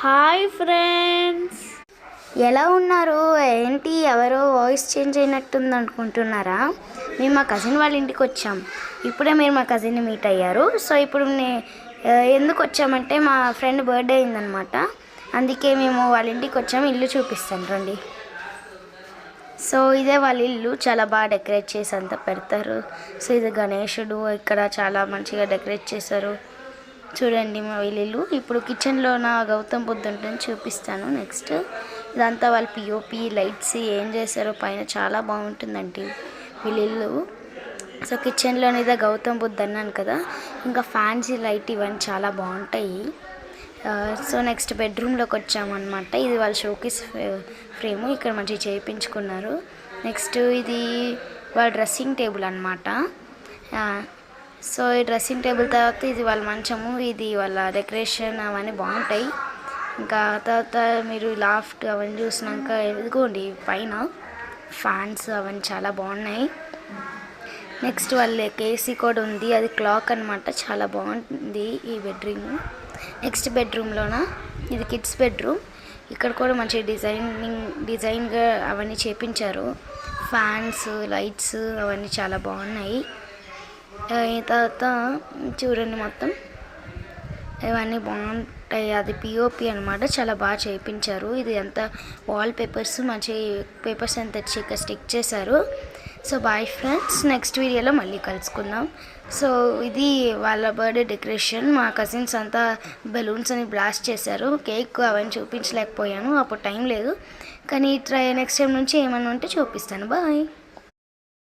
Hi friends, ఎలా ఉన్నారు? ఏంటి ఎవరో వాయిస్ చేంజ్ అయినట్టుంది అనుకుంటున్నారా? మేము మా కజిన్ వాళ్ళ ఇంటికి వచ్చాం. ఇప్పుడే మీరు మా కజిన్ని మీట్ అయ్యారు. సో ఇప్పుడు ఎందుకు వచ్చామంటే మా ఫ్రెండ్ బర్త్డే అయిందనమాట. అందుకే మేము వాళ్ళ ఇంటికి వచ్చాము. ఇల్లు చూపిస్తాను రండి. సో ఇదే వాళ్ళ ఇల్లు. చాలా బాగా డెకరేట్ చేసి అంతా పెడతారు. సో ఇది గణేశుడు, ఇక్కడ చాలా మంచిగా డెకరేట్ చేశారు. చూడండి మా వీళ్ళు. ఇప్పుడు కిచెన్లో నా గౌతమ్ బుద్ధుని చూపిస్తాను. నెక్స్ట్ ఇదంతా వాళ్ళు పిఓపి లైట్స్ ఏం చేశారో పైన చాలా బాగుంటుందండి వీళ్ళు. సో కిచెన్లోనే ఇదే గౌతమ్ బుద్ధ అన్నాను కదా, ఇంకా ఫ్యాన్సీ లైట్ ఇవన్నీ చాలా బాగుంటాయి. సో నెక్స్ట్ బెడ్రూమ్లోకి వచ్చామన్నమాట. ఇది వాళ్ళ షోకేస్ ఫ్రేము, ఇక్కడ మంచిగా చేయించుకున్నారు. నెక్స్ట్ ఇది వాళ్ళ డ్రెస్సింగ్ టేబుల్ అన్నమాట. సో ఈ డ్రెస్సింగ్ టేబుల్ తర్వాత ఇది వాళ్ళ మంచము, ఇది వాళ్ళ డెకరేషన్ అవన్నీ బాగుంటాయి. ఇంకా తర్వాత మీరు లాఫ్ట్ అవన్నీ చూసినాక ఎదుగోండి పైన ఫ్యాన్స్ అవన్నీ చాలా బాగున్నాయి. నెక్స్ట్ వాళ్ళకి ఏసీ కూడా ఉంది, అది క్లాక్ అనమాట. చాలా బాగుంటుంది ఈ బెడ్రూమ్. నెక్స్ట్ బెడ్రూమ్లోన ఇది కిడ్స్ బెడ్రూమ్. ఇక్కడ కూడా మంచి డిజైన్గా అవన్నీ చేపించారు. ఫ్యాన్స్ లైట్స్ అవన్నీ చాలా బాగున్నాయి. తర్వాత చూడండి మొత్తం ఇవన్నీ బాగుంటాయి. అది పిఓపి అనమాట, చాలా బాగా చేయించారు. ఇది అంతా వాల్ పేపర్స్ మంచి పేపర్స్ అంతా తెచ్చి ఇక్కడ స్టిక్ చేశారు. సో బాయ్ ఫ్రెండ్స్, నెక్స్ట్ వీడియోలో మళ్ళీ కలుసుకుందాం. సో ఇది వాళ్ళ బర్త్డే డెకరేషన్. మా కజిన్స్ అంతా బెలూన్స్ అని బ్లాస్ట్ చేశారు. కేక్ అవన్నీ చూపించలేకపోయాను, అప్పుడు టైం లేదు. కానీ నెక్స్ట్ టైం నుంచి ఏమైనా ఉంటే చూపిస్తాను. బాయ్.